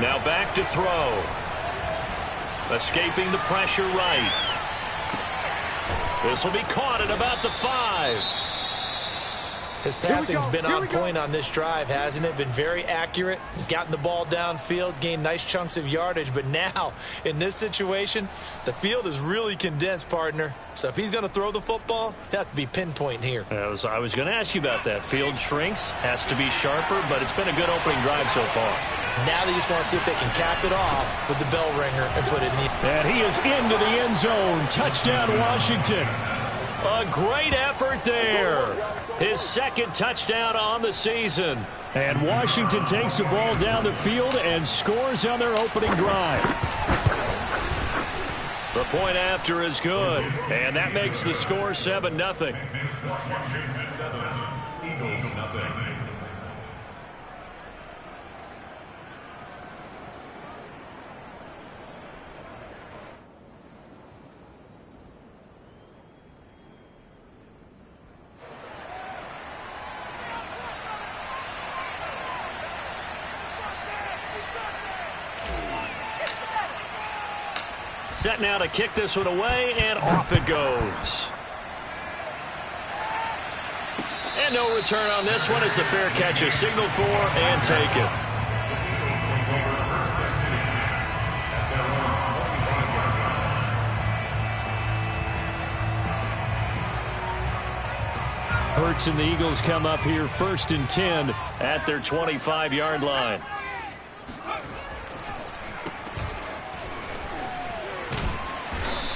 Now back to throw. Escaping the pressure right. This will be caught at about the 5. His passing's been on point on this drive, hasn't it? Been very accurate, gotten the ball downfield, gained nice chunks of yardage. But now, in this situation, the field is really condensed, partner. So if he's going to throw the football, it has to be pinpoint here. I was going to ask you about that. Field shrinks, has to be sharper, but it's been a good opening drive so far. Now they just want to see if they can cap it off with the bell ringer and put it in. And he is into the end zone. Touchdown, Washington. A great effort there. His second touchdown on the season. And Washington takes the ball down the field and scores on their opening drive. The point after is good. And that makes the score 7-0. Washington 7, Eagles 0. Set now to kick this one away, and off it goes. And no return on this one as the fair catch is signaled for and taken. Hurts and the Eagles come up here 1st and 10 at their 25-yard line.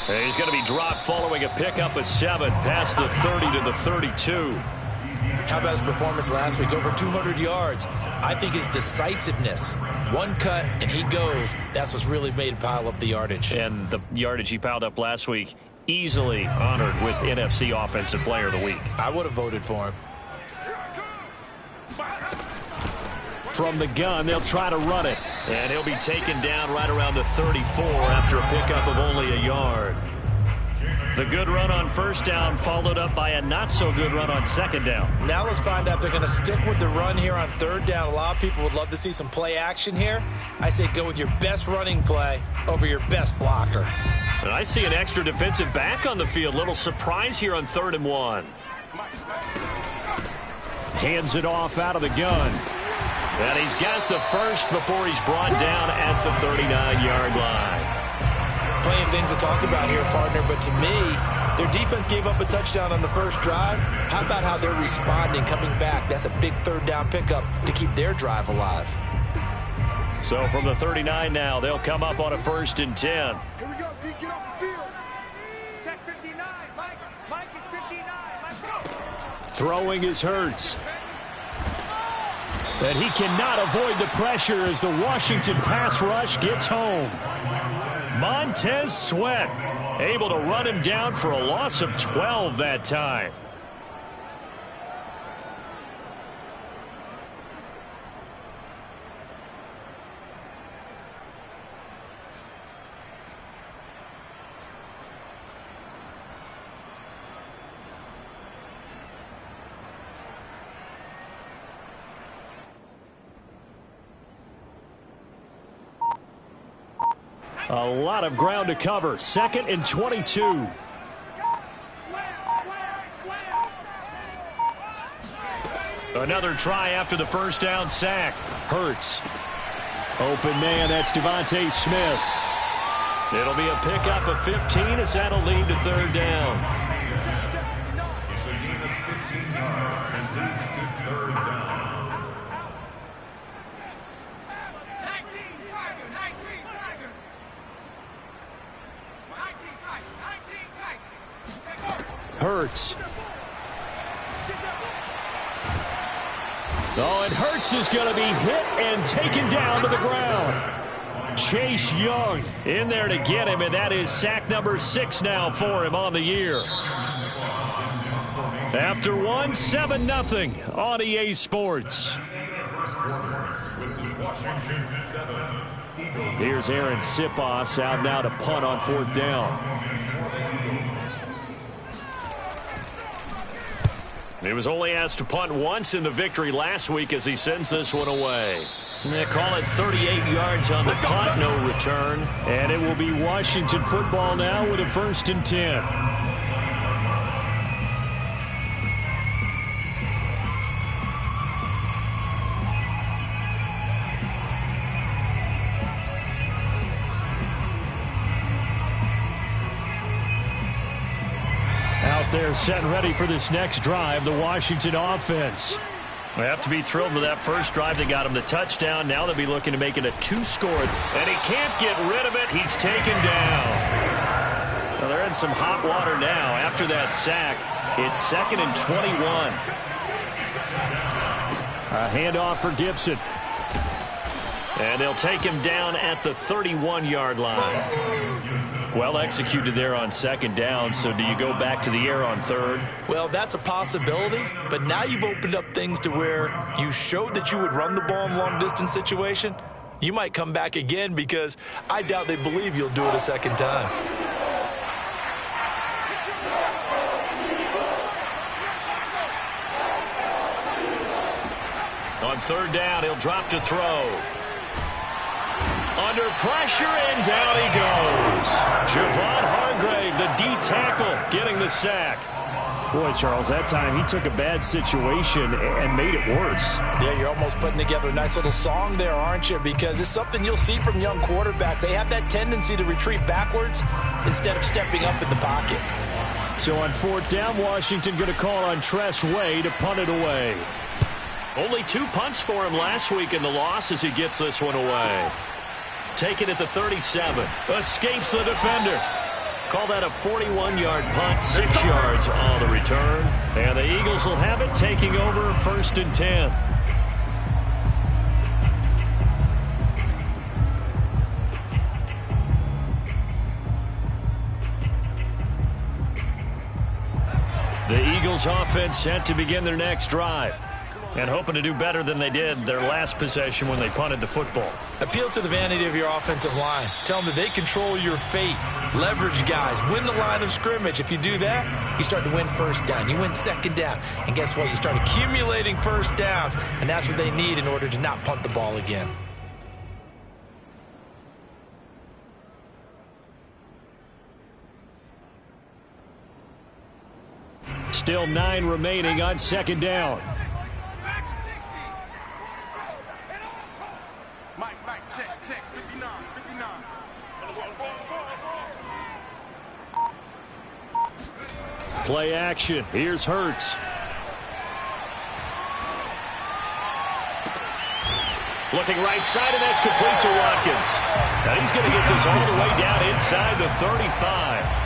He's going to be dropped following a pickup of 7 past the 30 to the 32. How about his performance last week? Over 200 yards. I think his decisiveness, one cut and he goes, that's what's really made him pile up the yardage. And the yardage he piled up last week, easily honored with NFC Offensive Player of the Week. I would have voted for him. From the gun, they'll try to run it. And he'll be taken down right around the 34 after a pickup of only a yard. The good run on first down followed up by a not-so-good run on second down. Now let's find out if they're going to stick with the run here on third down. A lot of people would love to see some play action here. I say go with your best running play over your best blocker. And I see an extra defensive back on the field. Little surprise here on 3rd and 1. Hands it off out of the gun. And he's got the first before he's brought down at the 39-yard line. Plenty of things to talk about here, partner, but to me, their defense gave up a touchdown on the first drive. How about how they're responding, coming back? That's a big third down pickup to keep their drive alive. So from the 39 now, they'll come up on a 1st and 10. Here we go, D, get off the field. Check 59, Mike. Mike is 59. Let's go. Throwing is Hurts. And he cannot avoid the pressure as the Washington pass rush gets home. Montez Sweat able to run him down for a loss of 12 that time. A lot of ground to cover. 2nd and 22. Another try after the first down sack. Hurts. Open man, that's Devontae Smith. It'll be a pickup of 15 as that'll lead to 3rd down. It's a gain of 15 yards and leads to 3rd down. Hurts. Oh, and Hurts is going to be hit and taken down to the ground. Chase Young in there to get him, and that is sack number 6 now for him on the year. After one, 7-0 on EA Sports. Here's Aaron Sipos out now to punt on 4th down. He was only asked to punt once in the victory last week as he sends this one away. And they call it 38 yards on the punt, no return. And it will be Washington football now with a 1st and 10. Out there set and ready for this next drive, the Washington offense. They have to be thrilled with that first drive. They got him the touchdown. Now they'll be looking to make it a 2-score. And he can't get rid of it. He's taken down. Well, they're in some hot water now. After that sack, it's 2nd and 21. A handoff for Gibson. And they'll take him down at the 31-yard line. Well executed there on 2nd down. So do you go back to the air on 3rd? Well, that's a possibility, but now you've opened up things to where you showed that you would run the ball in long-distance situation. You might come back again because I doubt they believe you'll do it a 2nd time. On 3rd down, he'll drop to throw. Under pressure, and down he goes. Javon Hargrave, the D tackle, getting the sack. Boy, Charles, that time he took a bad situation and made it worse. Yeah, you're almost putting together a nice little song there, aren't you? Because it's something you'll see from young quarterbacks. They have that tendency to retreat backwards instead of stepping up in the pocket. So on 4th down, Washington going to call on Tress Way to punt it away. Only 2 punts for him last week in the loss as he gets this one away. Taken at the 37. Escapes the defender. Call that a 41-yard punt. 6 yards on the return. And the Eagles will have it, taking over 1st and 10. The Eagles offense set to begin their next drive. And hoping to do better than they did their last possession when they punted the football. Appeal to the vanity of your offensive line. Tell them that they control your fate. Leverage guys. Win the line of scrimmage. If you do that, you start to win 1st down. You win 2nd down. And guess what? You start accumulating 1st downs. And that's what they need in order to not punt the ball again. Still 9 remaining on 2nd down. Check, 59. Play action. Here's Hurts. Looking right side, and that's complete to Watkins. And he's going to get this all the way down inside the 35.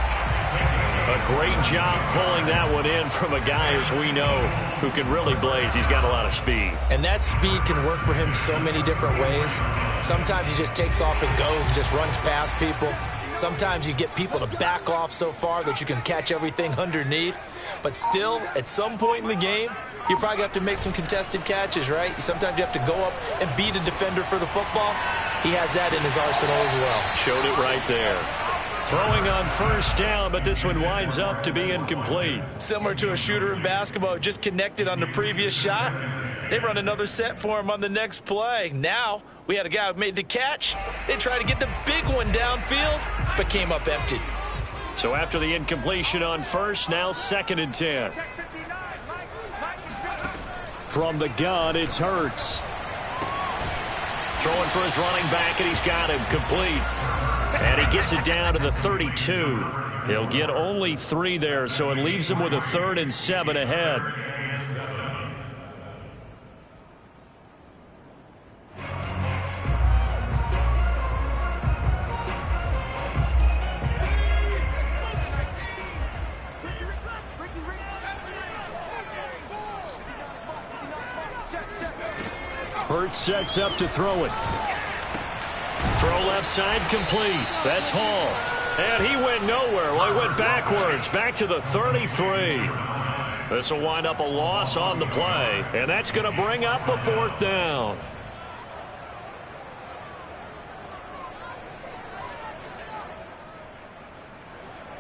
A great job pulling that one in from a guy, as we know, who can really blaze. He's got a lot of speed. And that speed can work for him so many different ways. Sometimes he just takes off and goes, just runs past people. Sometimes you get people to back off so far that you can catch everything underneath. But still, at some point in the game, you probably have to make some contested catches, right? Sometimes you have to go up and beat a defender for the football. He has that in his arsenal as well. Showed it right there. Throwing on 1st down, but this one winds up to be incomplete. Similar to a shooter in basketball, just connected on the previous shot. They run another set for him on the next play. Now, we had a guy who made the catch. They tried to get the big one downfield, but came up empty. So after the incompletion on 1st, now 2nd and 10. From the gun, it's Hurts. Throwing for his running back, and he's got him complete. And he gets it down to the 32. He'll get only 3 there, so it leaves him with a 3rd and 7 ahead. Hurts sets up to throw it. Throw left side complete. That's Hall. And he went nowhere. Well, he went backwards, back to the 33. This will wind up a loss on the play, and that's going to bring up a 4th down.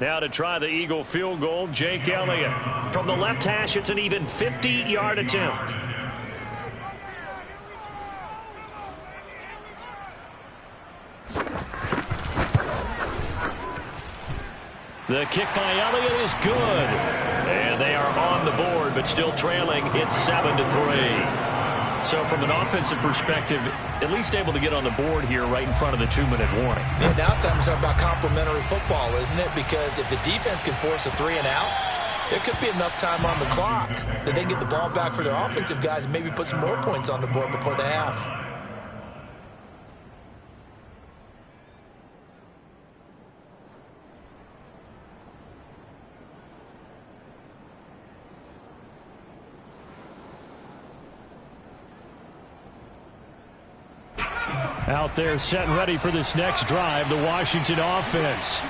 Now to try the Eagle field goal, Jake Elliott. From the left hash, it's an even 50-yard attempt. The kick by Elliott is good. And they are on the board, but still trailing. It's 7-3. So from an offensive perspective, at least able to get on the board here right in front of the 2-minute warning. Yeah, now it's time to talk about complementary football, isn't it? Because if the defense can force a 3 and out, there could be enough time on the clock that they get the ball back for their offensive guys and maybe put some more points on the board before the half. Out there set and ready for this next drive, the Washington offense.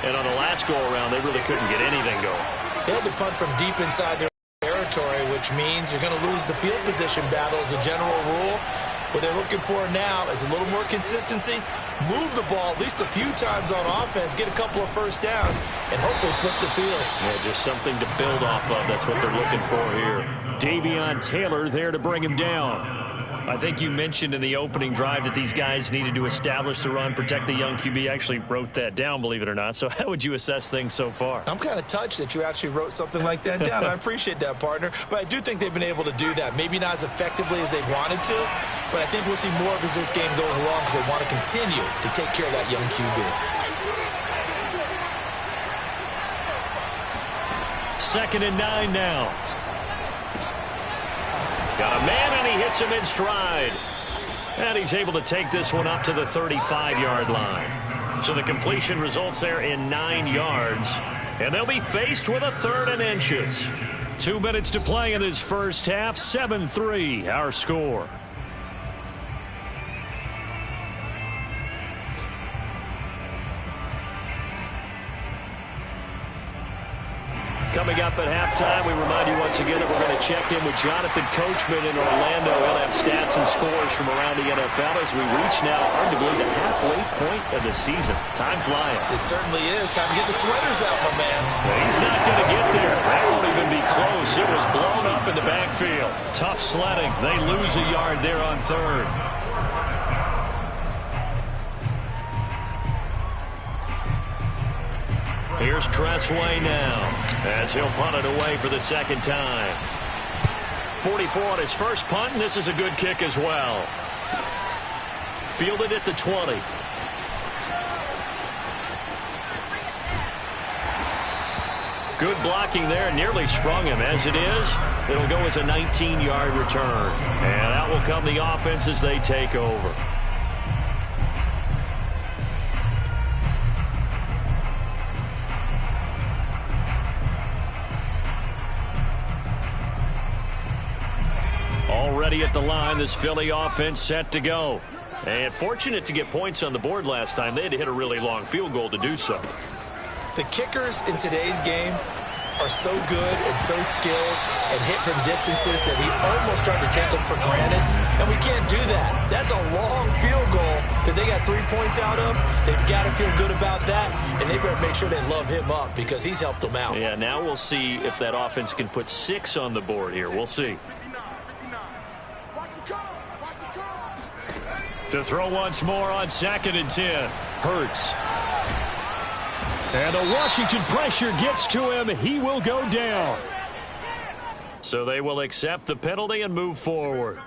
And on the last go-around, they really couldn't get anything going. They had to punt from deep inside their territory, which means you're going to lose the field position battle as a general rule. What they're looking for now is a little more consistency, move the ball at least a few times on offense, get a couple of first downs, and hopefully flip the field. Yeah, just something to build off of. That's what they're looking for here. Davion Taylor there to bring him down. I think you mentioned in the opening drive that these guys needed to establish the run, protect the young QB. I actually wrote that down, believe it or not. So how would you assess things so far? I'm kind of touched that you actually wrote something like that down. I appreciate that, partner. But I do think they've been able to do that. Maybe not as effectively as they wanted to, but I think we'll see more of as this game goes along because they want to continue to take care of that young QB. 2nd and 9 now. Got a man, and he hits him in stride. And he's able to take this one up to the 35-yard line. So the completion results there in 9 yards. And they'll be faced with a 3rd and inches. 2 minutes to play in this first half. 7-3, our score. Coming up at halftime, we remind you once again that we're going to check in with Jonathan Coachman in Orlando. He'll have stats and scores from around the NFL as we reach now, arguably, the halfway point of the season. Time flying. It certainly is. Time to get the sweaters out, my man. Well, he's not going to get there. That won't even be close. It was blown up in the backfield. Tough sledding. They lose a yard there on 3rd. Here's Tressway now as he'll punt it away for the 2nd time. 44 on his first punt, and this is a good kick as well. Fielded at the 20. Good blocking there, nearly sprung him. As it is, it'll go as a 19-yard return. And out will come the offense as they take over. Already at the line, this Philly offense set to go. And fortunate to get points on the board last time. They had to hit a really long field goal to do so. The kickers in today's game are so good and so skilled and hit from distances that we almost start to take them for granted. And we can't do that. That's a long field goal that they got 3 points out of. They've got to feel good about that, and they better make sure they love him up because he's helped them out. Yeah, now we'll see if that offense can put 6 on the board here. We'll see. To throw once more on 2nd and 10. Hurts. And the Washington pressure gets to him. He will go down. So they will accept the penalty and move forward.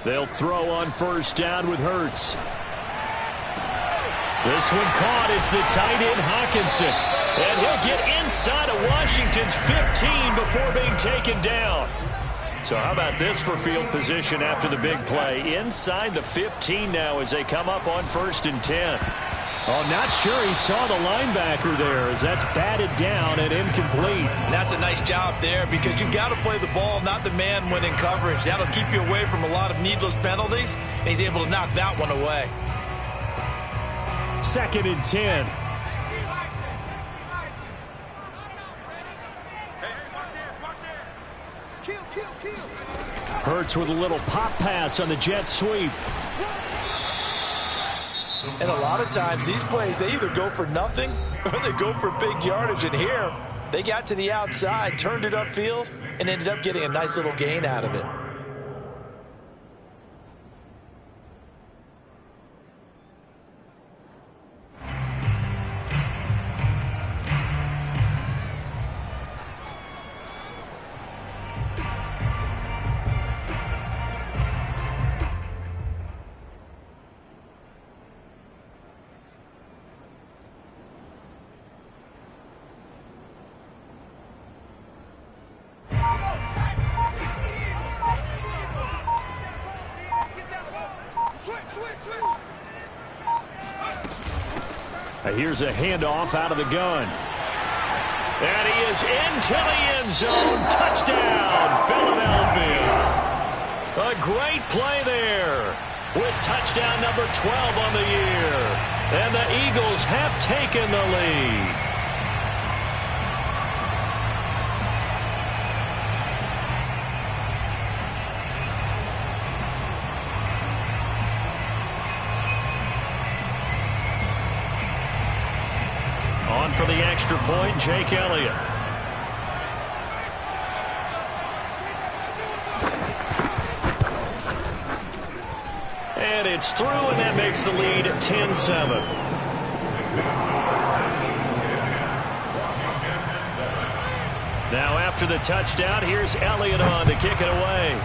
They'll throw on 1st down with Hurts. This one caught. It's the tight end Hawkinson. And he'll get inside of Washington's 15 before being taken down. So how about this for field position after the big play? Inside the 15 now as they come up on 1st and 10. Oh, not sure he saw the linebacker there as that's batted down and incomplete. And that's a nice job there because you've got to play the ball, not the man when in coverage. That'll keep you away from a lot of needless penalties, and he's able to knock that one away. 2nd and 10. Hurts with a little pop pass on the jet sweep. And a lot of times these plays, they either go for nothing or they go for big yardage. And here, they got to the outside, turned it upfield, and ended up getting a nice little gain out of it. Here's a handoff out of the gun. And he is into the end zone. Touchdown, Philadelphia. A great play there with touchdown number 12 on the year. And the Eagles have taken the lead. On for the extra point, Jake Elliott. And it's through, and that makes the lead 10-7. Now after the touchdown, here's Elliott on to kick it away.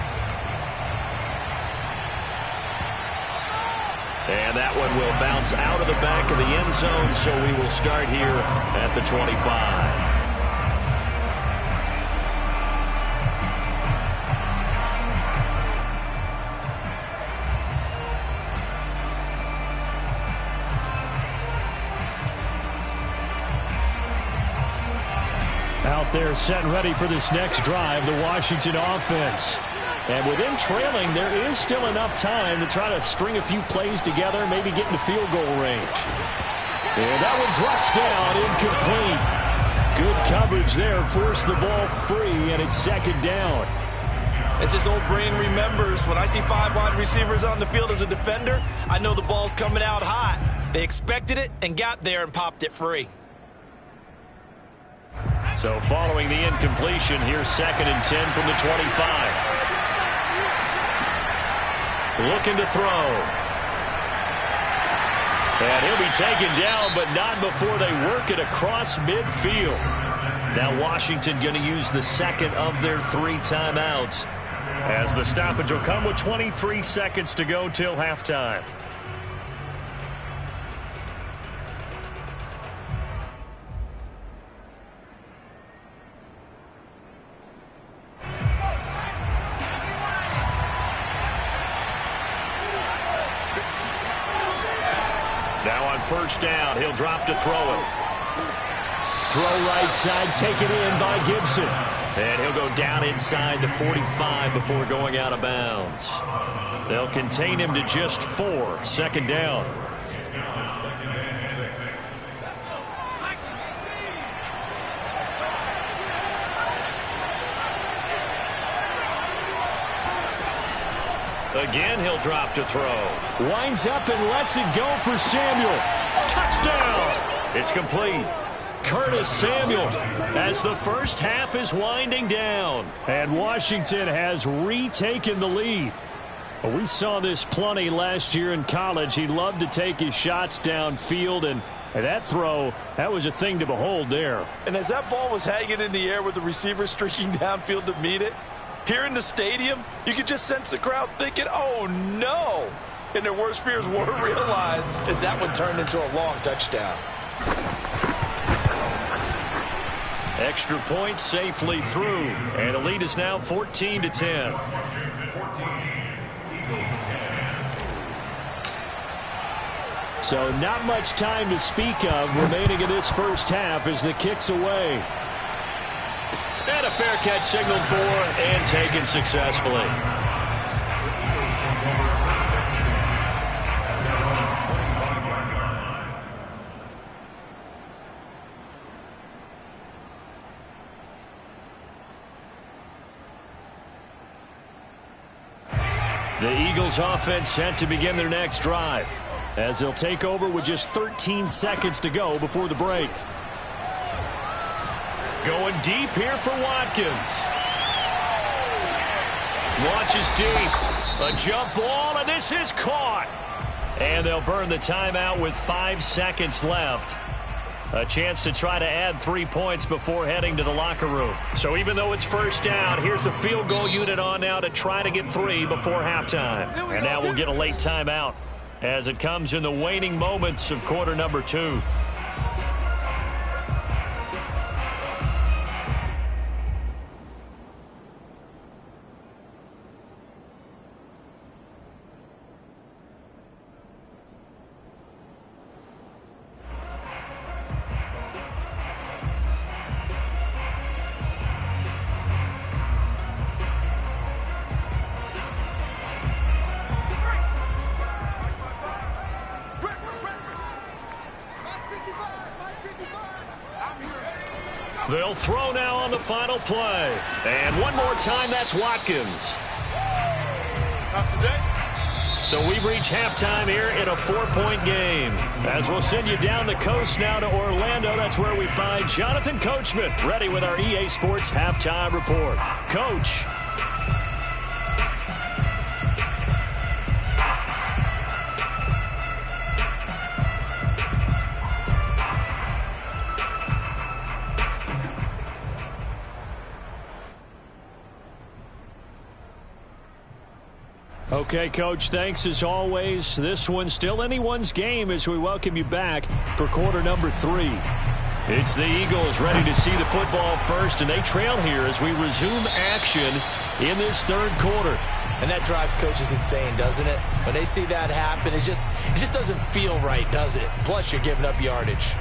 And that one will bounce out of the back of the end zone, so we will start here at the 25. Out there set and ready for this next drive, the Washington offense. And with them trailing, there is still enough time to try to string a few plays together, maybe get into field goal range. And that one drops down, incomplete. Good coverage there, forced the ball free, and it's 2nd down. As his old brain remembers, when I see 5 wide receivers on the field as a defender, I know the ball's coming out hot. They expected it and got there and popped it free. So following the incompletion, here's 2nd and 10 from the 25. Looking to throw. And he'll be taken down, but not before they work it across midfield. Now Washington going to use the 2nd of their 3 timeouts, as the stoppage will come with 23 seconds to go till halftime. Now on 1st down, he'll drop to throw it. Throw right side, taken in by Gibson. And he'll go down inside the 45 before going out of bounds. They'll contain him to just 4. 2nd down. Again, he'll drop to throw. Winds up and lets it go for Samuel. Touchdown! It's complete. Curtis Samuel as the first half is winding down. And Washington has retaken the lead. We saw this plenty last year in college. He loved to take his shots downfield, and that throw, that was a thing to behold there. And as that ball was hanging in the air with the receiver streaking downfield to meet it, here in the stadium, you could just sense the crowd thinking, oh no! And their worst fears were realized as that one turned into a long touchdown. Extra point safely through, and the lead is now 14-10. So not much time to speak of remaining in this first half as the kick's away. And a fair catch signaled for and taken successfully. The Eagles offense set to begin their next drive as they'll take over with just 13 seconds to go before the break. Going deep here for Watkins. Launches deep. A jump ball, and this is caught. And they'll burn the timeout with 5 seconds left. A chance to try to add 3 points before heading to the locker room. So even though it's first down, here's the field goal unit on now to try to get 3 before halftime. And now we'll get a late timeout as it comes in the waning moments of quarter number 2. They'll throw now on the final play. And one more time, that's Watkins. Not today. So we've reached halftime here in a 4-point game. As we'll send you down the coast now to Orlando, that's where we find Jonathan Coachman, ready with our EA Sports Halftime Report. Coach. Okay, Coach, thanks as always. This one's still anyone's game as we welcome you back for quarter number 3. It's the Eagles ready to see the football first, and they trail here as we resume action in this third quarter. And that drives coaches insane, doesn't it? When they see that happen, it just doesn't feel right, does it? Plus, you're giving up yardage.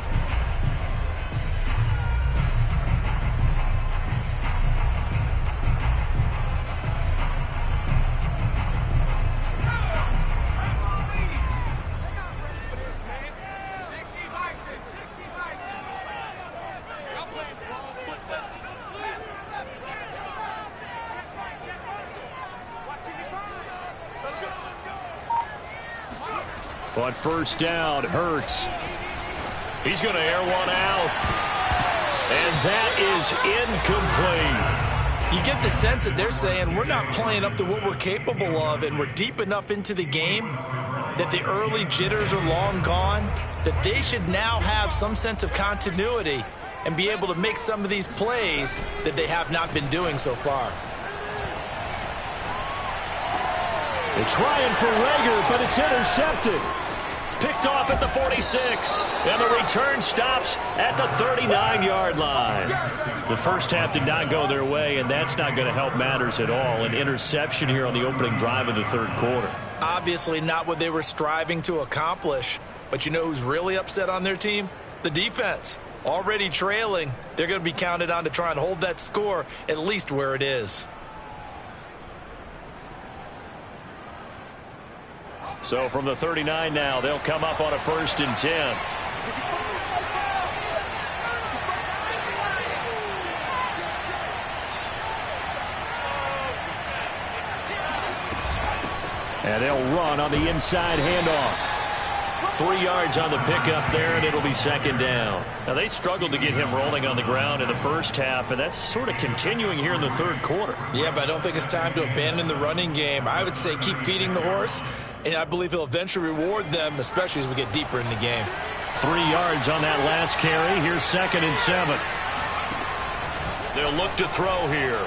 On first down, Hurts. He's going to air one out. And that is incomplete. You get the sense that they're saying we're not playing up to what we're capable of, and we're deep enough into the game that the early jitters are long gone, that they should now have some sense of continuity and be able to make some of these plays that they have not been doing so far. They're trying for Rager, but it's intercepted. Picked off at the 46, and the return stops at the 39-yard line. The first half did not go their way, and that's not going to help matters at all. An interception here on the opening drive of the third quarter. Obviously not what they were striving to accomplish, but you know who's really upset on their team? The defense. Already trailing, they're going to be counted on to try and hold that score at least where it is. So from the 39 now, they'll come up on a 1st and 10. And they'll run on the inside handoff. 3 yards on the pickup there, and it'll be 2nd down. Now, they struggled to get him rolling on the ground in the first half, and that's sort of continuing here in the third quarter. Yeah, but I don't think it's time to abandon the running game. I would say keep feeding the horse, and I believe he'll eventually reward them, especially as we get deeper in the game. 3 yards on that last carry. Here's 2nd and 7. They'll look to throw here.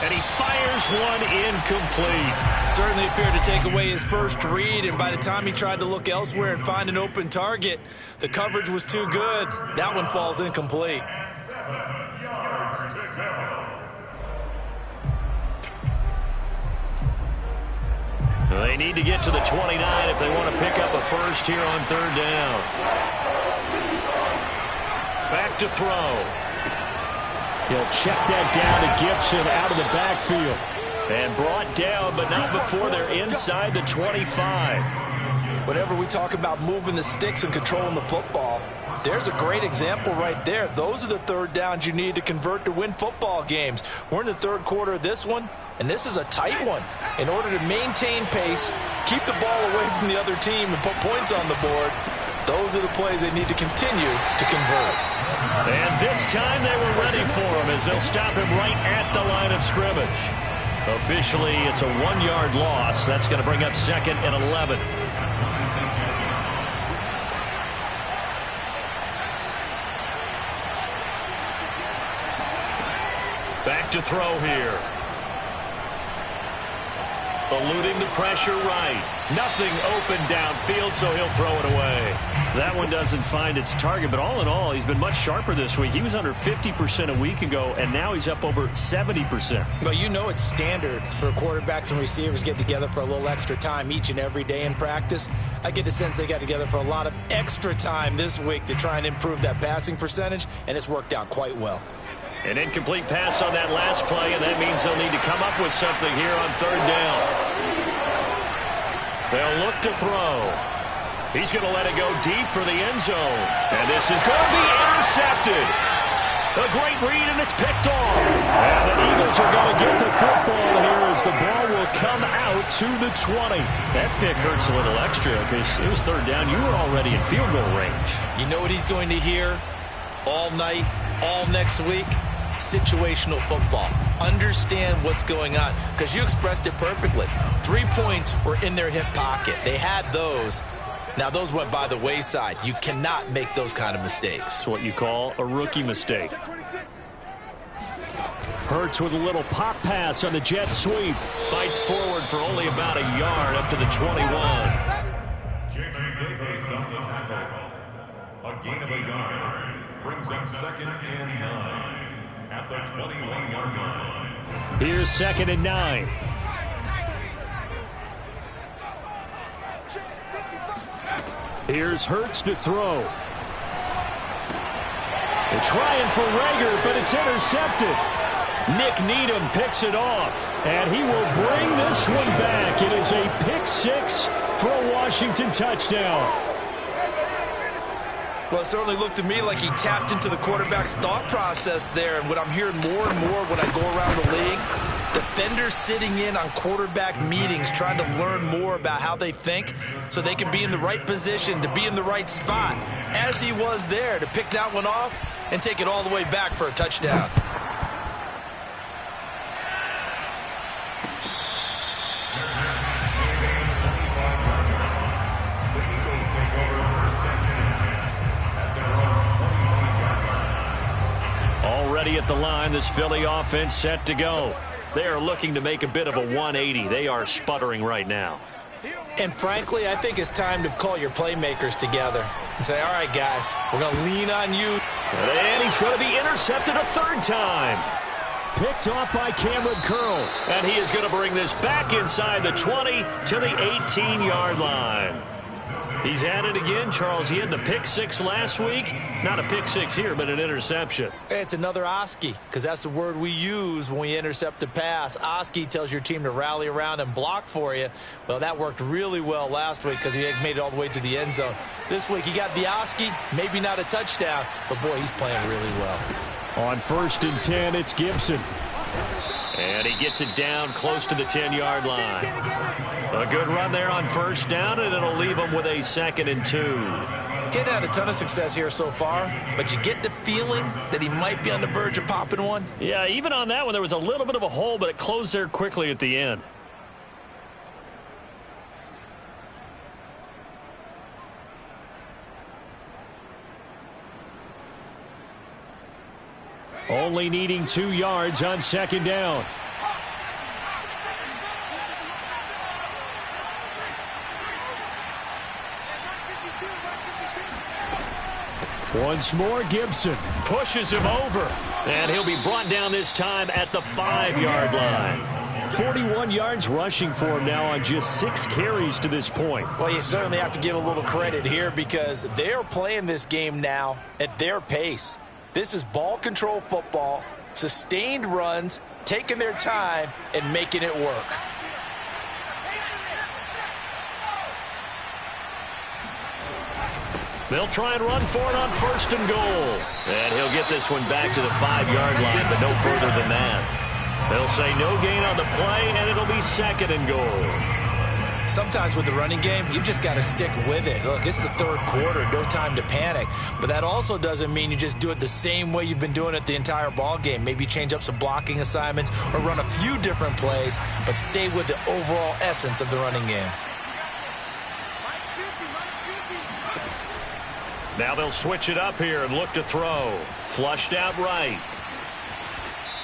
And he fires one incomplete. Certainly appeared to take away his first read, and by the time he tried to look elsewhere and find an open target, the coverage was too good. That one falls incomplete. 7 yards to go. They need to get to the 29 if they want to pick up a first here on third down. Back to throw. He'll check that down to Gibson out of the backfield. And brought down, but not before they're inside the 25. Whenever we talk about moving the sticks and controlling the football, there's a great example right there. Those are the third downs you need to convert to win football games. We're in the third quarter of this one, and this is a tight one. In order to maintain pace, keep the ball away from the other team, and put points on the board, those are the plays they need to continue to convert. And this time they were ready for him as they'll stop him right at the line of scrimmage. Officially, it's a 1-yard loss. That's going to bring up 2nd and 11. Back to throw here. Eluding the pressure right. Nothing open downfield, so he'll throw it away. That one doesn't find its target, but all in all, he's been much sharper this week. He was under 50% a week ago, and now he's up over 70%. Well, you know it's standard for quarterbacks and receivers get together for a little extra time each and every day in practice. I get the sense they got together for a lot of extra time this week to try and improve that passing percentage, and it's worked out quite well. An incomplete pass on that last play, and that means they'll need to come up with something here on third down. They'll look to throw. He's going to let it go deep for the end zone. And this is going to be intercepted. A great read, and it's picked off. And the Eagles are going to get the football here as the ball will come out to the 20. That pick hurts a little extra because it was third down. You were already in field goal range. You know what he's going to hear all night, all next week? Situational football. Understand what's going on, because you expressed it perfectly. 3 points were in their hip pocket. They had those. Now those went by the wayside. You cannot make those kind of mistakes. It's what you call a rookie mistake. Hurts with a little pop pass on the jet sweep. Fights forward for only about a yard up to the 21. Davis on the tackle. A gain of a yard brings up 2nd and 9 at the 21-yard line. Here's 2nd and 9. Here's Hurts to throw. They're trying for Rager, but it's intercepted. Nick Needham picks it off. And he will bring this one back. It is a pick 6 for a Washington touchdown. Well, it certainly looked to me like he tapped into the quarterback's thought process there. And what I'm hearing more and more when I go around the league, defenders sitting in on quarterback meetings trying to learn more about how they think so they can be in the right position, to be in the right spot, as he was there, to pick that one off and take it all the way back for a touchdown. Already at the line, this Philly offense set to go. They are looking to make a bit of a 180. They are sputtering right now. And frankly, I think it's time to call your playmakers together and say, all right, guys, we're going to lean on you. And he's going to be intercepted a third time. Picked off by Cameron Curl. And he is going to bring this back inside the 20 to the 18-yard line. He's at it again, Charles. He had the pick 6 last week. Not a pick 6 here, but an interception. It's another Oski, because that's the word we use when we intercept a pass. Oski tells your team to rally around and block for you. Well, that worked really well last week because he made it all the way to the end zone. This week he got the Oski, maybe not a touchdown, but boy, he's playing really well. On 1st and 10, it's Gibson. And he gets it down close to the 10-yard line. A good run there on 1st down, and it'll leave him with a 2nd and 2. Getting had a ton of success here so far, but you get the feeling that he might be on the verge of popping one. Yeah, even on that one, there was a little bit of a hole, but it closed there quickly at the end. Only needing 2 yards on 2nd down. Once more, Gibson pushes him over. And he'll be brought down this time at the 5-yard line. 41 yards rushing for him now on just 6 carries to this point. Well, you certainly have to give a little credit here because they're playing this game now at their pace. This is ball control football, sustained runs, taking their time, and making it work. They'll try and run for it on 1st and goal. And he'll get this one back to the 5-yard line, but no further than that. They'll say no gain on the play, and it'll be 2nd and goal. Sometimes with the running game, you've just got to stick with it. Look, it's the 3rd quarter, no time to panic. But that also doesn't mean you just do it the same way you've been doing it the entire ball game. Maybe change up some blocking assignments or run a few different plays, but stay with the overall essence of the running game. Now they'll switch it up here and look to throw. Flushed out right.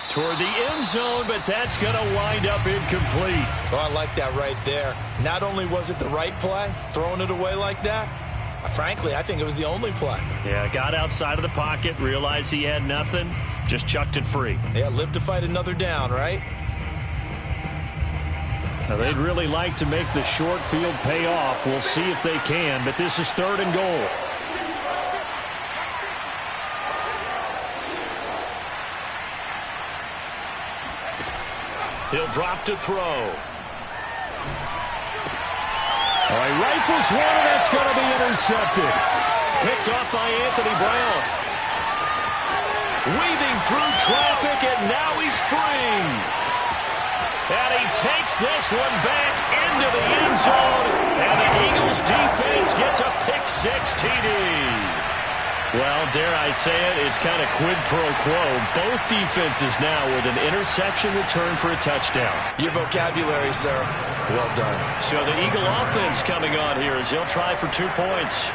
Toward the end zone, but that's going to wind up incomplete. Oh, I like that right there. Not only was it the right play, throwing it away like that, frankly, I think it was the only play. Yeah, got outside of the pocket, realized he had nothing, just chucked it free. Yeah, live to fight another down, right? Now, they'd really like to make the short field pay off. We'll see if they can, but this is 3rd and goal. He'll drop to throw. All right, rifles one, and that's going to be intercepted. Picked off by Anthony Brown. Weaving through traffic, and now he's free. And he takes this one back into the end zone, and the Eagles defense gets a pick-6 TD. Well, dare I say it, it's kind of quid pro quo. Both defenses now with an interception return for a touchdown. Your vocabulary, sir. Well done. So the Eagle offense coming on here as he'll try for 2 points.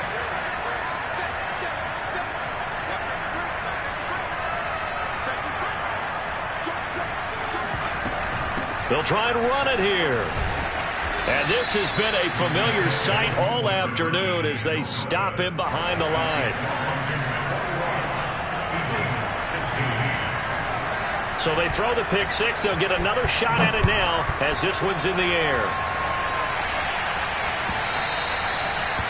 They'll try and run it here. And this has been a familiar sight all afternoon as they stop him behind the line. So they throw the pick-6. They'll get another shot at it now as this one's in the air.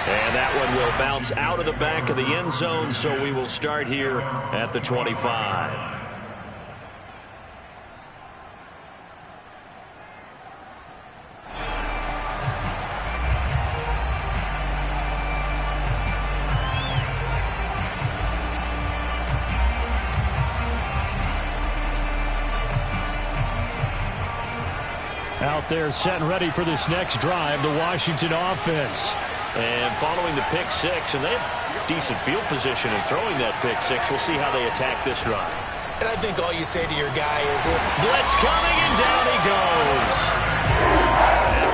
And that one will bounce out of the back of the end zone, so we will start here at the 25. Out there set and ready for this next drive, the Washington offense. And following the pick-6, and they have decent field position in throwing that pick-6. We'll see how they attack this drive. And I think all you say to your guy is, look, blitz coming, and down he goes.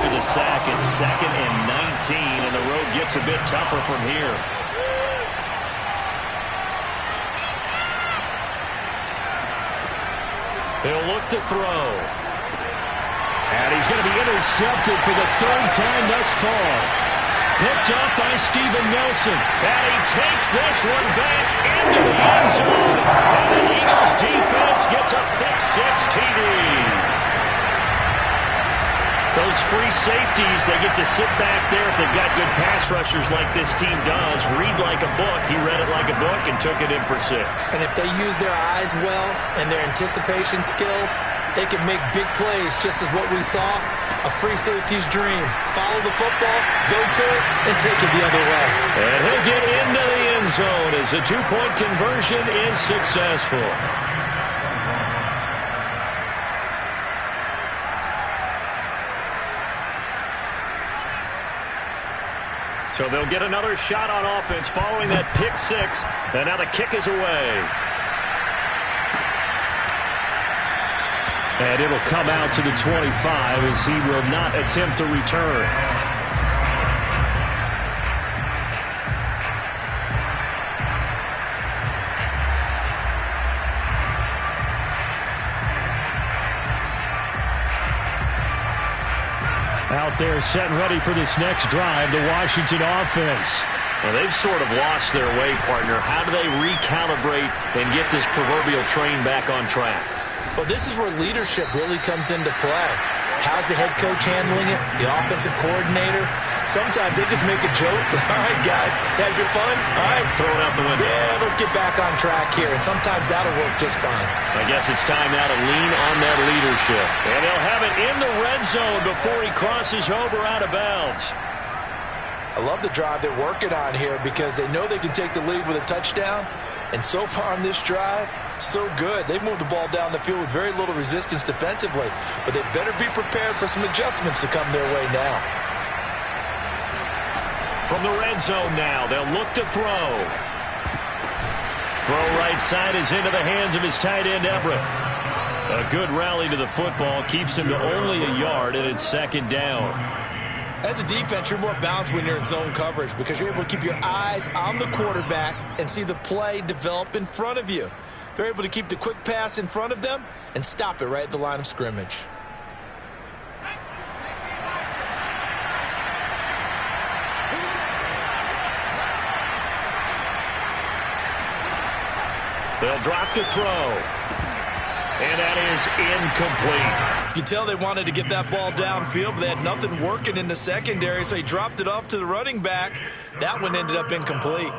After the sack, it's 2nd and 19, and the road gets a bit tougher from here. He'll look to throw. And he's going to be intercepted for the 3rd time thus far. Picked up by Steven Nelson. And he takes this one back into the end zone. And the Eagles defense gets a pick-6 TD. Those free safeties, they get to sit back there if they've got good pass rushers like this team does. Read like a book. He read it like a book and took it in for 6. And if they use their eyes well and their anticipation skills, they can make big plays, just as what we saw, a free safety's dream. Follow the football, go to it, and take it the other way. And he'll get into the end zone as the 2-point conversion is successful. So they'll get another shot on offense following that pick-6, and now the kick is away. And it'll come out to the 25 as he will not attempt to return. Out there set and ready for this next drive, the Washington offense. Well, they've sort of lost their way, partner. How do they recalibrate and get this proverbial train back on track? Well, this is where leadership really comes into play. How's the head coach handling it? The offensive coordinator? Sometimes they just make a joke. All right, guys, had your fun? All right, throw it out the window. Yeah, let's get back on track here, and sometimes that'll work just fine. I guess it's time now to lean on that leadership. And they'll have it in the red zone before he crosses over out of bounds. I love the drive they're working on here because they know they can take the lead with a touchdown. And so far on this drive, so good. They moved the ball down the field with very little resistance defensively, but they better be prepared for some adjustments to come their way now. From the red zone now, they'll look to throw. Throw right side is into the hands of his tight end, Everett. A good rally to the football keeps him to only a yard, and it's second down. As a defense, you're more balanced when you're in zone coverage because you're able to keep your eyes on the quarterback and see the play develop in front of you. They're able to keep the quick pass in front of them and stop it right at the line of scrimmage. They'll drop to throw. And that is incomplete. You can tell they wanted to get that ball downfield, but they had nothing working in the secondary, so he dropped it off to the running back. That one ended up incomplete.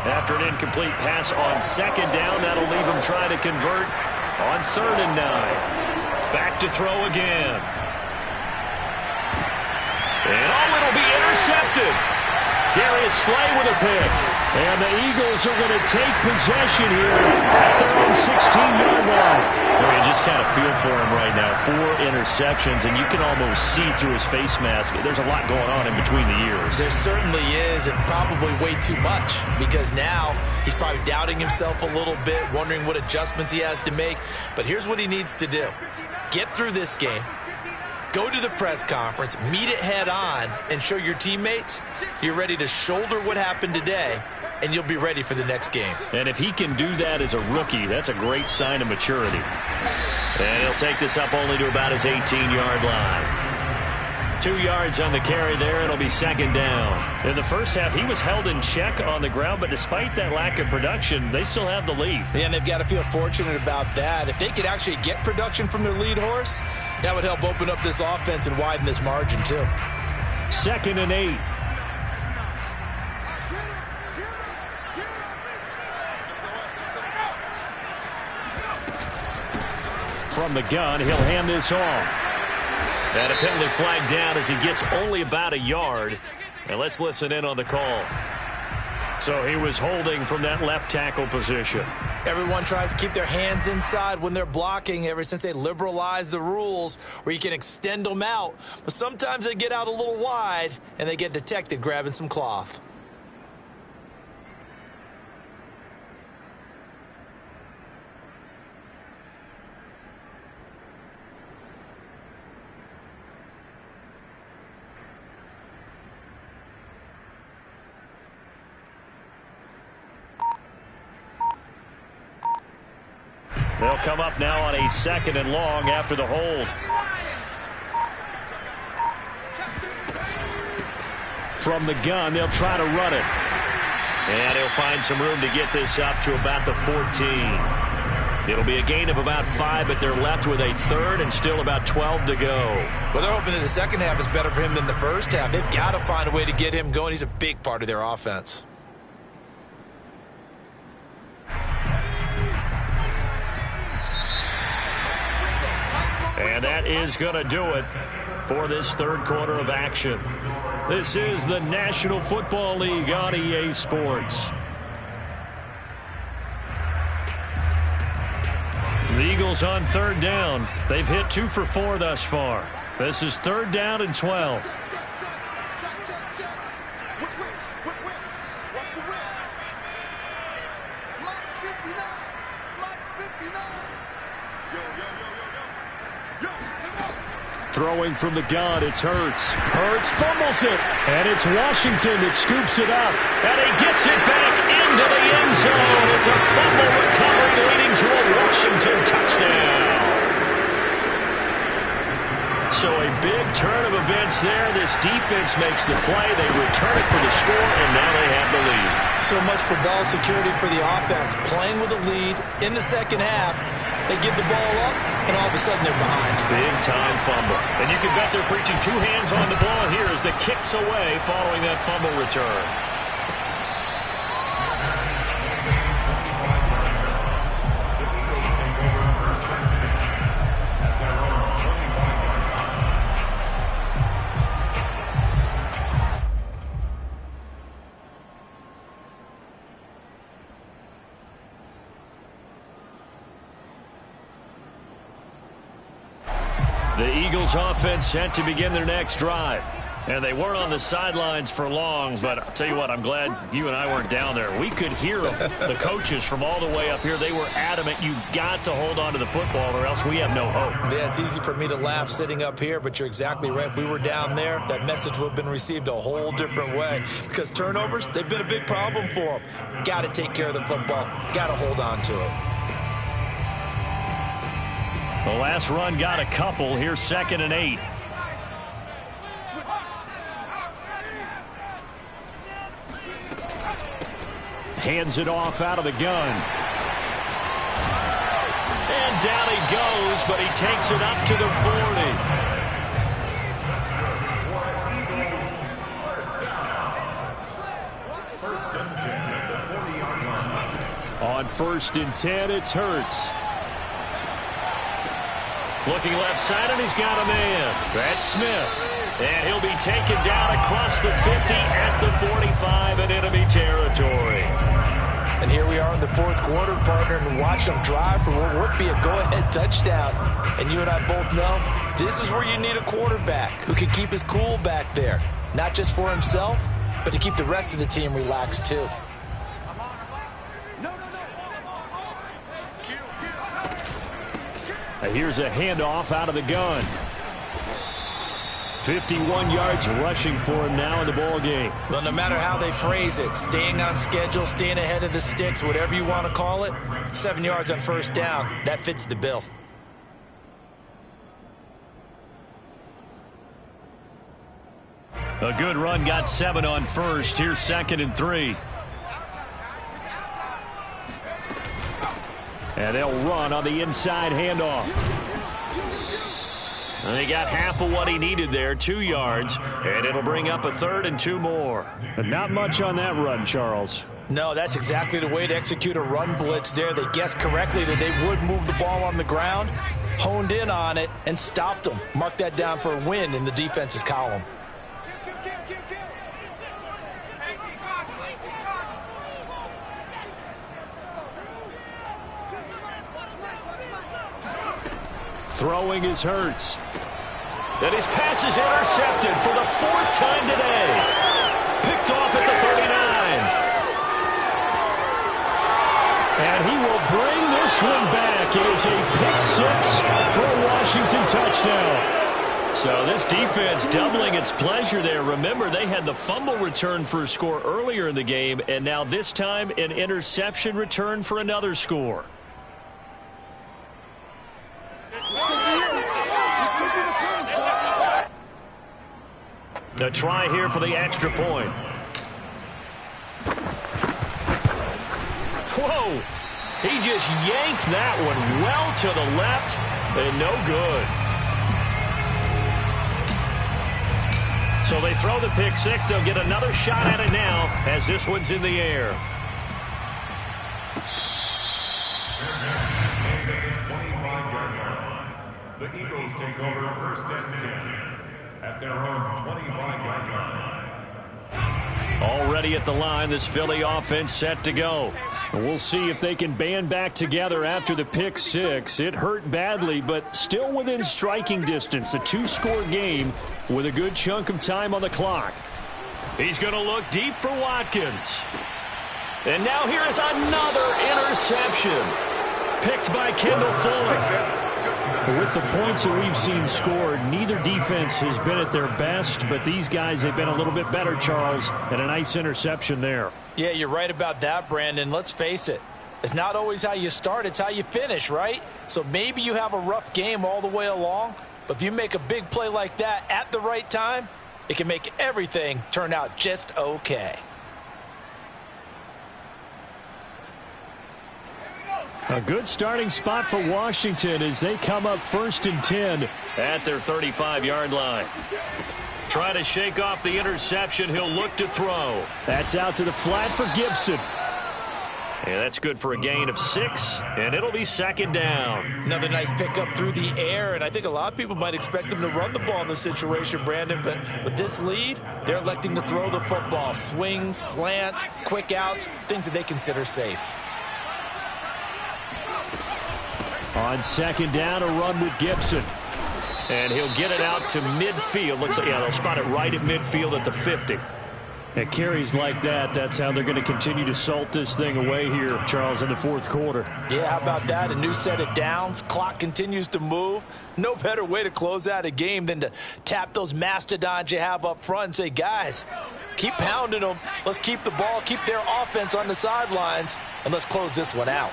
After an incomplete pass on second down, that'll leave him trying to convert on 3rd and 9. Back to throw again. And it'll be intercepted. Darius Slay with a pick. And the Eagles are going to take possession here at their own 16-yard line. Well, you just kind of feel for him right now. 4 interceptions, and you can almost see through his face mask. There's a lot going on in between the ears. There certainly is, and probably way too much, because now he's probably doubting himself a little bit, wondering what adjustments he has to make. But here's what he needs to do. Get through this game. Go to the press conference, meet it head on, and show your teammates you're ready to shoulder what happened today, and you'll be ready for the next game. And if he can do that as a rookie, that's a great sign of maturity. And he'll take this up only to about his 18-yard line. 2 yards on the carry there. It'll be second down. In the first half, he was held in check on the ground, but despite that lack of production, they still have the lead. Yeah, and they've got to feel fortunate about that. If they could actually get production from their lead horse, that would help open up this offense and widen this margin, too. 2nd and 8. From the gun, he'll hand this off. And a penalty flag down as he gets only about a yard. And let's listen in on the call. So he was holding from that left tackle position. Everyone tries to keep their hands inside when they're blocking ever since they liberalized the rules where you can extend them out. But sometimes they get out a little wide and they get detected grabbing some cloth. They'll come up now on a 2nd and long after the hold. From the gun, they'll try to run it. And he'll find some room to get this up to about the 14. It'll be a gain of about 5, but they're left with a 3rd and still about 12 to go. Well, they're hoping that the second half is better for him than the first half. They've got to find a way to get him going. He's a big part of their offense. And that is going to do it for this 3rd quarter of action. This is the National Football League on EA Sports. The Eagles on 3rd down. They've hit 2 for 4 thus far. This is 3rd down and 12. Throwing from the gun, it's Hurts. Hurts fumbles it, and it's Washington that scoops it up. And he gets it back into the end zone. It's a fumble recovery leading to a Washington touchdown. So a big turn of events there. This defense makes the play. They return it for the score, and now they have the lead. So so much for ball security for the offense. Playing with a lead in the second half, they give the ball up, and all of a sudden they're behind. Big-time fumble. And you can bet they're preaching two hands on the ball here as the kick's away following that fumble return. The Eagles offense set to begin their next drive. And they weren't on the sidelines for long, but I'll tell you what, I'm glad you and I weren't down there. We could hear them, the coaches from all the way up here. They were adamant, you've got to hold on to the football or else we have no hope. Yeah, it's easy for me to laugh sitting up here, but you're exactly right. If we were down there, that message would have been received a whole different way. Because turnovers, they've been a big problem for them. Got to take care of the football. Got to hold on to it. The last run got a couple. Here's 2nd and 8. Hands it off out of the gun. And down he goes, but he takes it up to the 40. On 1st and 10, it's Hurts. Looking left side, and he's got a man. That's Smith. And he'll be taken down across the 50 at the 45 in enemy territory. And here we are in the 4th quarter, partner, and watch them drive for what would be a go-ahead touchdown. And you and I both know this is where you need a quarterback who can keep his cool back there. Not just for himself, but to keep the rest of the team relaxed, too. Here's a handoff out of the gun. 51 yards rushing for him now in the ball game. Well, no matter how they phrase it, staying on schedule, staying ahead of the sticks, whatever you want to call it, 7 yards on 1st down, that fits the bill. A good run got 7 on 1st. Here's 2nd and 3. And they'll run on the inside handoff. And they got half of what he needed there, 2 yards, and it'll bring up a 3rd and 2 more. But not much on that run, Charles. No, that's exactly the way to execute a run blitz there. They guessed correctly that they would move the ball on the ground, honed in on it, and stopped them. Mark that down for a win in the defense's column. Throwing is Hurts. And his pass is intercepted for the 4th time today. Picked off at the 39. And he will bring this one back. It is a pick 6 for a Washington touchdown. So this defense doubling its pleasure there. Remember, they had the fumble return for a score earlier in the game, and now this time an interception return for another score. A try here for the extra point. Whoa! He just yanked that one well to the left, and no good. So they throw the pick 6. They'll get another shot at it now as this one's in the air. The Eagles take over 1st and 10 at their own 25-yard line. Already at the line, this Philly offense set to go. We'll see if they can band back together after the pick 6. It hurt badly, but still within striking distance. A 2-score game with a good chunk of time on the clock. He's going to look deep for Watkins. And now here is another interception. Picked by Kendall Fuller. With the points that we've seen scored, neither defense has been at their best, but these guys have been a little bit better, Charles, and a nice interception there. Yeah, you're right about that, Brandon. Let's face it. It's not always how you start, it's how you finish, right? So maybe you have a rough game all the way along, but if you make a big play like that at the right time, it can make everything turn out just okay. A good starting spot for Washington as they come up 1st and 10 at their 35-yard line. Try to shake off the interception. He'll look to throw. That's out to the flat for Gibson. And that's good for a gain of 6, and it'll be 2nd down. Another nice pickup through the air, and I think a lot of people might expect him to run the ball in this situation, Brandon, but with this lead, they're electing to throw the football. Swings, slants, quick outs, things that they consider safe. On 2nd down, a run with Gibson. And he'll get it out to midfield. Looks like, yeah, they'll spot it right at midfield at the 50. At carries like that, that's how they're going to continue to salt this thing away here, Charles, in the 4th quarter. Yeah, how about that? A new set of downs. Clock continues to move. No better way to close out a game than to tap those mastodons you have up front and say, guys, keep pounding them. Let's keep the ball, keep their offense on the sidelines, and let's close this one out.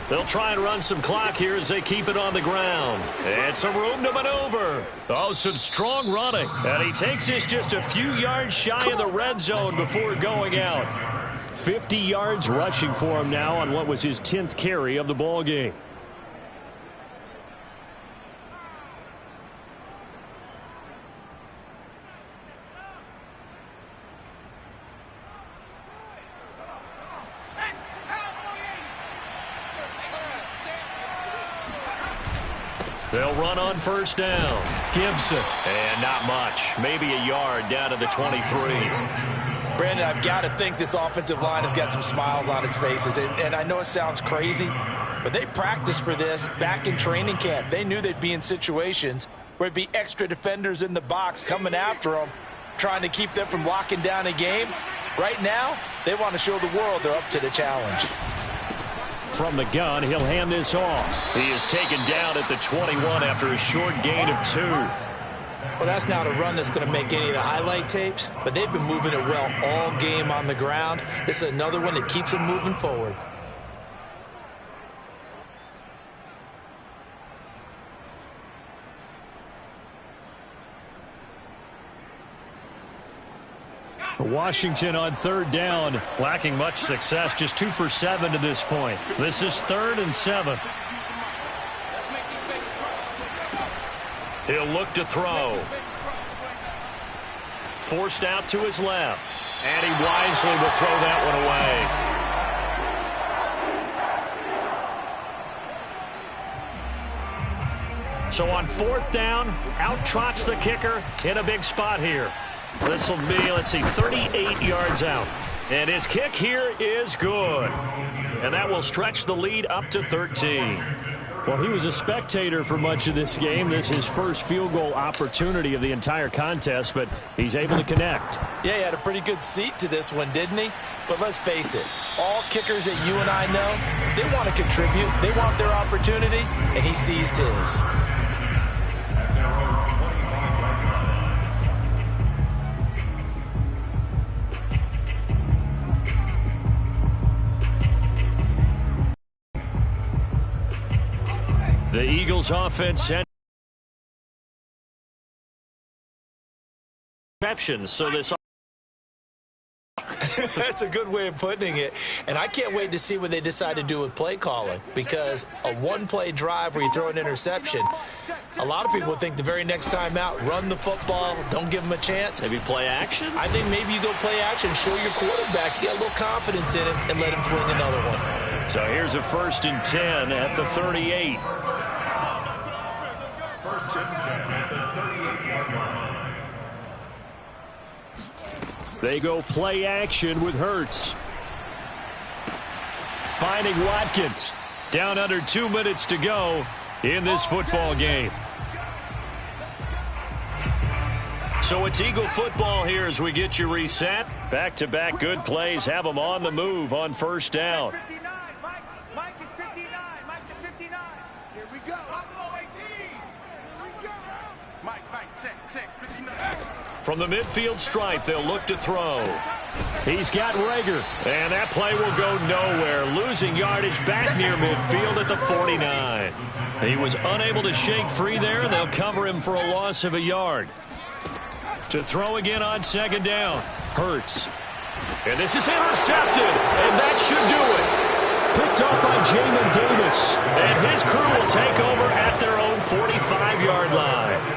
They'll try and run some clock here as they keep it on the ground. And some room to maneuver. Oh, some strong running. And he takes this just a few yards shy of the red zone before going out. 50 yards rushing for him now on what was his 10th carry of the ball game. They'll run on 1st down. Gibson. And not much. Maybe a yard down to the 23. Brandon, I've got to think this offensive line has got some smiles on its faces. And I know it sounds crazy, but they practiced for this back in training camp. They knew they'd be in situations where there'd be extra defenders in the box coming after them, trying to keep them from locking down a game. Right now, they want to show the world they're up to the challenge. From the gun, he'll hand this off. He is taken down at the 21 after a short gain of 2. Well, that's not a run that's going to make any of the highlight tapes, but they've been moving it well all game on the ground. This is another one that keeps them moving forward. Washington on 3rd down. Lacking much success, just 2 for 7 to this point. This is 3rd and 7. He'll look to throw. Forced out to his left. And he wisely will throw that one away. So on 4th down, out trots the kicker in a big spot here. This will be, let's see, 38 yards out. And his kick here is good. And that will stretch the lead up to 13. Well, he was a spectator for much of this game. This is his first field goal opportunity of the entire contest, but he's able to connect. Yeah, he had a pretty good seat to this one, didn't he? But let's face it, all kickers that you and I know, they want to contribute. They want their opportunity, and he seized his. The Eagles offense sent exceptions, so this That's a good way of putting it. And I can't wait to see what they decide to do with play calling, because a one-play drive where you throw an interception, a lot of people would think the very next time out, run the football, don't give them a chance. Maybe play action? I think maybe you go play action, show your quarterback, you got a little confidence in him, and let him fling another one. So here's a 1st and 10 at the 38. 1st and 10 at the 38-yard line. They go play action with Hurts. Finding Watkins. Down under 2 minutes to go in this football game. So it's Eagle football here as we get you reset. Back-to-back good plays have them on the move on 1st down. Mike is 59. Mike is 59. Here we go. Mike, check, 59. From the midfield stripe, they'll look to throw. He's got Rager, and that play will go nowhere. Losing yardage back near midfield at the 49. He was unable to shake free there, and they'll cover him for a loss of a yard. To throw again on 2nd down. Hurts. And this is intercepted, and that should do it. Picked up by Jamin Davis. And his crew will take over at their own 45-yard line.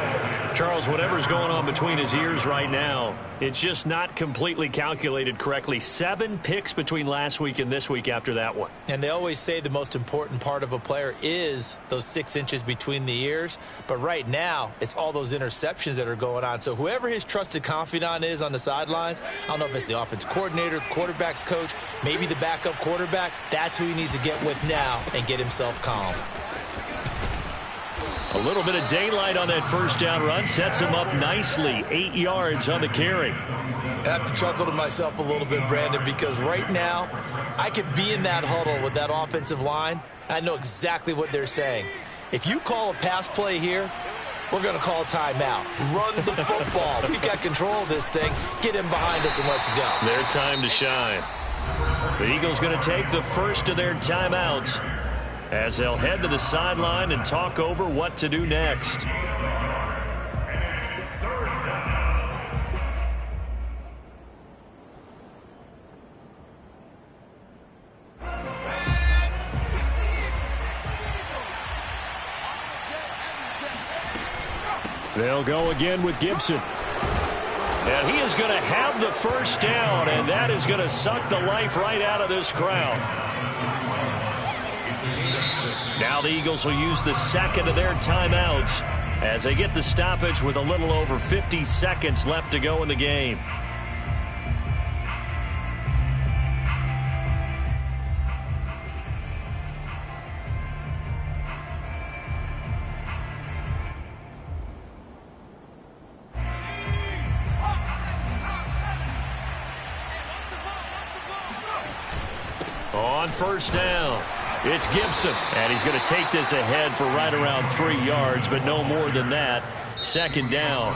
Charles, whatever's going on between his ears right now, it's just not completely calculated correctly. 7 picks between last week and this week after that one. And they always say the most important part of a player is those 6 inches between the ears. But right now, it's all those interceptions that are going on. So whoever his trusted confidant is on the sidelines, I don't know if it's the offensive coordinator, the quarterback's coach, maybe the backup quarterback, that's who he needs to get with now and get himself calm. A little bit of daylight on that first down run sets him up nicely. 8 yards on the carry. I have to chuckle to myself a little bit, Brandon, because right now I could be in that huddle with that offensive line. I know exactly what they're saying. If you call a pass play here, we're going to call a timeout. Run the football. We've got control of this thing. Get him behind us and let's go. Their time to shine. The Eagles going to take the first of their timeouts as they'll head to the sideline and talk over what to do next. They'll go again with Gibson. And he is going to have the first down, and that is going to suck the life right out of this crowd. Now the Eagles will use the second of their timeouts as they get the stoppage with a little over 50 seconds left to go in the game. On first down, it's Gibson, and he's going to take this ahead for right around 3 yards, but no more than that. Second down.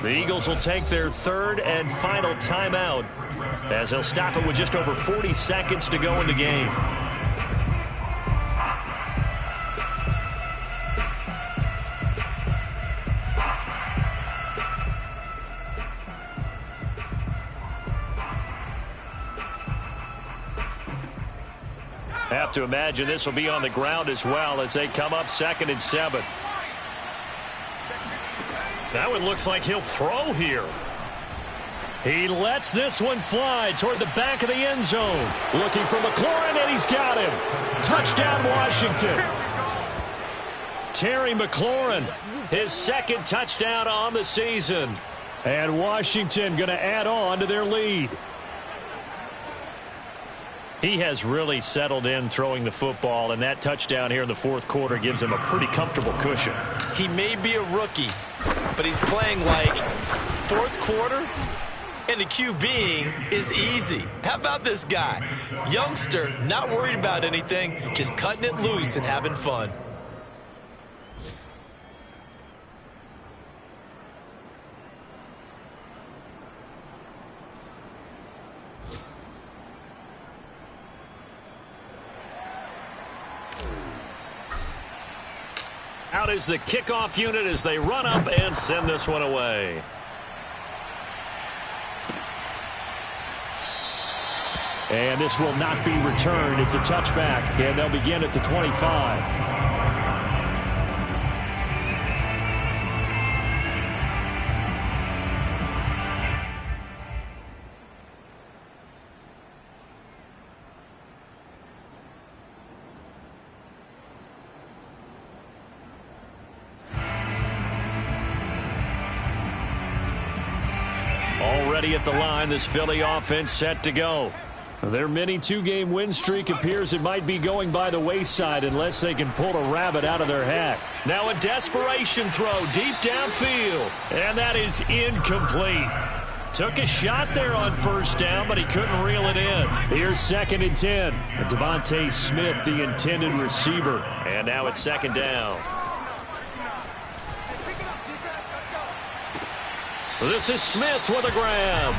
The Eagles will take their third and final timeout as they'll stop it with just over 40 seconds to go in the game. Have to imagine this will be on the ground as well as they come up 2nd and 7. That one looks like he'll throw here. He lets this one fly toward the back of the end zone. Looking for McLaurin, and he's got him. Touchdown, Washington. Terry McLaurin, his second touchdown on the season. And Washington going to add on to their lead. He has really settled in throwing the football, and that touchdown here in the fourth quarter gives him a pretty comfortable cushion. He may be a rookie, but he's playing like fourth quarter, and the QBing is easy. How about this guy? Youngster, not worried about anything, just cutting it loose and having fun. Out is the kickoff unit as they run up and send this one away. And this will not be returned. It's a touchback, and they'll begin at the 25. Already at the line, this Philly offense set to go. Their mini 2-game win streak appears it might be going by the wayside unless they can pull a rabbit out of their hat. Now a desperation throw deep downfield, and that is incomplete. Took a shot there on first down, but he couldn't reel it in. Here's 2nd and 10. Devontae Smith, the intended receiver. And now it's 2nd down. This is Smith with a grab.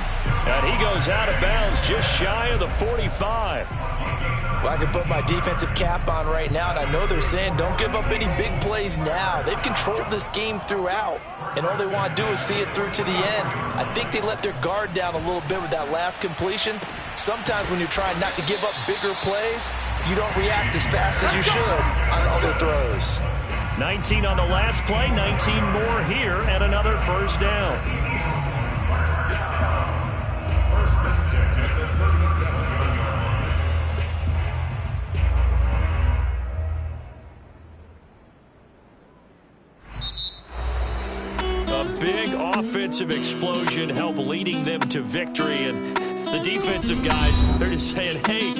And he goes out of bounds just shy of the 45. Well, I can put my defensive cap on right now, and I know they're saying don't give up any big plays now. They've controlled this game throughout, and all they want to do is see it through to the end. I think they let their guard down a little bit with that last completion. Sometimes when you're trying not to give up bigger plays, you don't react as fast as you should on other throws. 19 on the last play, 19 more here, and another first down. First and 10 at the 37-yard line. A big offensive explosion helped leading them to victory, and the defensive guys, they're just saying, hey,